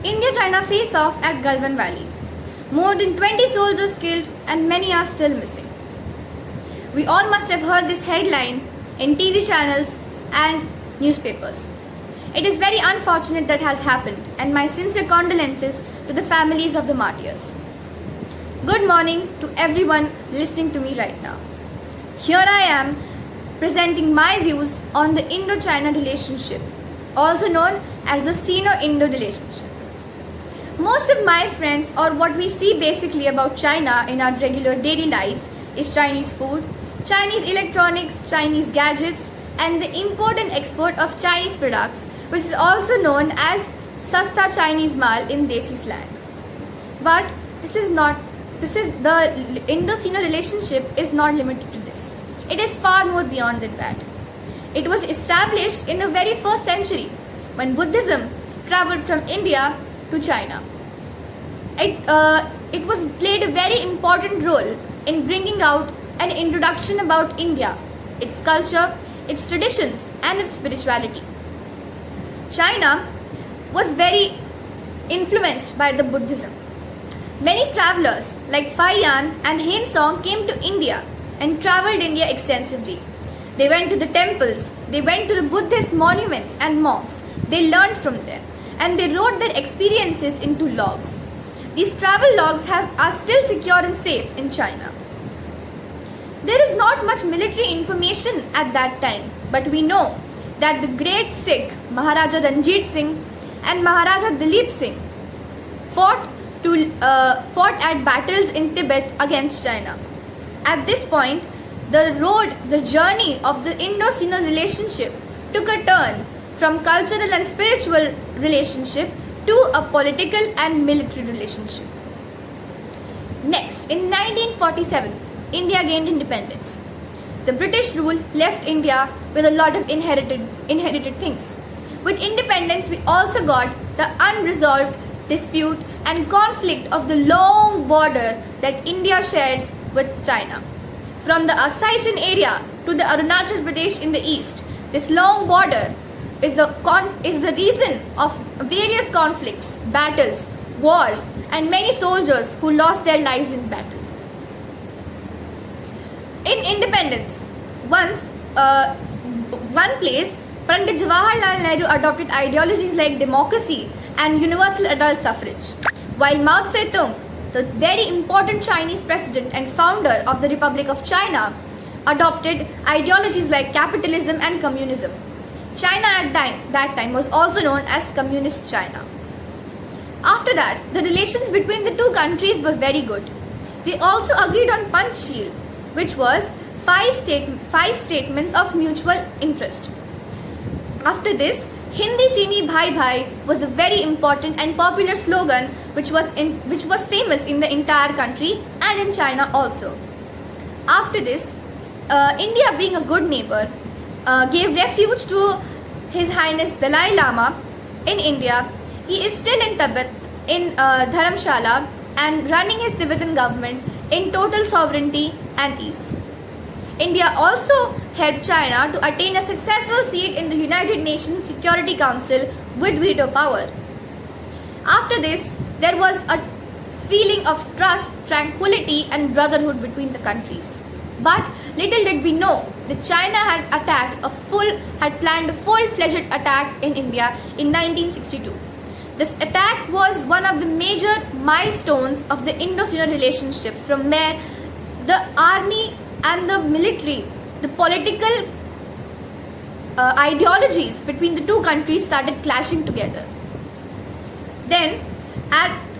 India-China face-off at Galwan Valley. More than 20 soldiers killed and many are still missing. We all must have heard this headline in TV channels and newspapers. It is very unfortunate that has happened, and my sincere condolences to the families of the martyrs. Good morning to everyone listening to me right now. Here I am presenting my views on the Indo-China relationship, also known as the Sino-Indo relationship. Most of my friends, or what we see basically about China in our regular daily lives, is Chinese food, Chinese electronics, Chinese gadgets, and the import and export of Chinese products, which is also known as Sasta Chinese Mal in Desi slang. But the Indo-Sino relationship is not limited to this. It is far more beyond than that. It was established in the very first century when Buddhism traveled from India to China. It was played a very important role in bringing out an introduction about India, its culture, its traditions, and its spirituality. China was very influenced by the Buddhism. Many travelers like Fai Yan and Hin Song came to India and traveled India extensively. They went to the temples, they went to the Buddhist monuments and monks. They learned from them and they wrote their experiences into logs. These travel logs are still secure and safe in China. There is not much military information at that time, but we know that the great Sikh Maharaja Ranjit Singh and Maharaja Dalip Singh fought at battles in Tibet against China. At this point, the journey of the Indo-Sino relationship took a turn from cultural and spiritual relationship to a political and military relationship. Next, in 1947, India gained independence. The British rule left India with a lot of inherited things. With independence, we also got the unresolved dispute and conflict of the long border that India shares with China. From the Aksai Chin area to the Arunachal Pradesh in the east, this long border is the reason of various conflicts, battles, wars, and many soldiers who lost their lives in battle. In independence, one place, Pandit Jawaharlal Nehru adopted ideologies like democracy and universal adult suffrage, while Mao Zedong, the very important Chinese president and founder of the Republic of China, adopted ideologies like capitalism and communism. China at that time was also known as Communist China. After that, the relations between the two countries were very good. They also agreed on Panchsheel, which was five statements of mutual interest. After this, Hindi Chini Bhai Bhai was a very important and popular slogan which was famous in the entire country and in China also. After this, India, being a good neighbor, gave refuge to His Highness Dalai Lama in India. He is still in Tibet in Dharamshala and running his Tibetan government in total sovereignty and ease. India also helped China to attain a successful seat in the United Nations Security Council with veto power. After this, there was a feeling of trust, tranquility, and brotherhood between the countries. But little did we know that China had planned a full-fledged attack in India in 1962. This attack was one of the major milestones of the Indo-Sino relationship, from where the army and the military, the political ideologies between the two countries started clashing together. Then,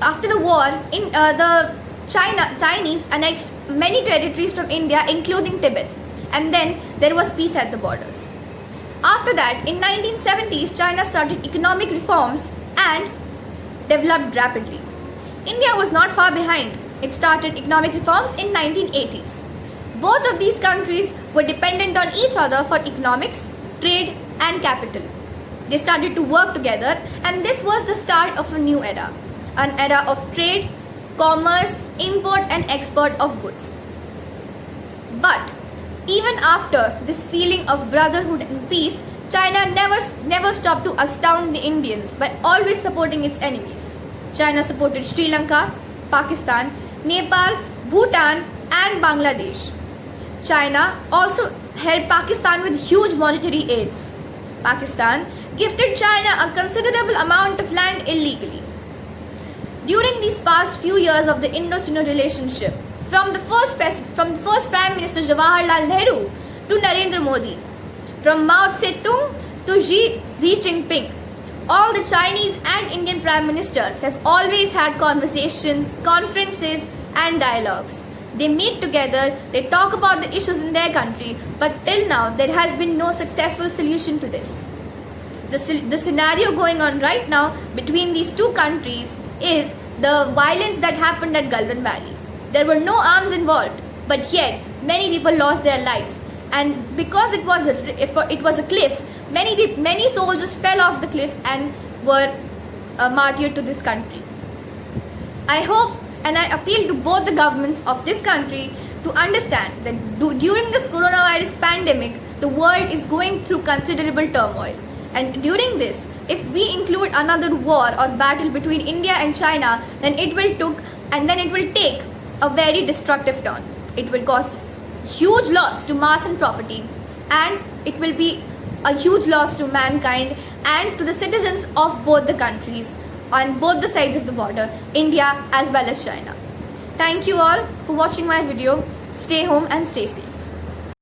after the war, the Chinese annexed many territories from India, including Tibet, and then there was peace at the borders. After that, in 1970s, China started economic reforms and developed rapidly. India was not far behind. It started economic reforms in 1980s. Both of these countries were dependent on each other for economics, trade, and capital. They started to work together, and this was the start of a new era, an era of trade, commerce, import and export of goods. But even after this feeling of brotherhood and peace, China never stopped to astound the Indians by always supporting its enemies. China supported Sri Lanka, Pakistan, Nepal, Bhutan, and Bangladesh. China also helped Pakistan with huge monetary aids. Pakistan gifted China a considerable amount of land illegally. During these past few years of the Indo Sino relationship, from the first Prime Minister Jawaharlal Nehru to Narendra Modi, from Mao Zedong to Xi Jinping, all the Chinese and Indian Prime Ministers have always had conversations, conferences, and dialogues. They meet together, they talk about the issues in their country, but till now there has been no successful solution to this. The scenario going on right now between these two countries is the violence that happened at Galwan Valley. There were no arms involved, but yet many people lost their lives. And because it was a cliff, many soldiers fell off the cliff and were martyred to this country. I hope and I appeal to both the governments of this country to understand that during this coronavirus pandemic, the world is going through considerable turmoil. And during this, if we include another war or battle between India and China, then it will take a very destructive turn. It will cause huge loss to mass and property, and it will be a huge loss to mankind and to the citizens of both the countries on both the sides of the border, India as well as China. Thank you all for watching my video. Stay home and stay safe.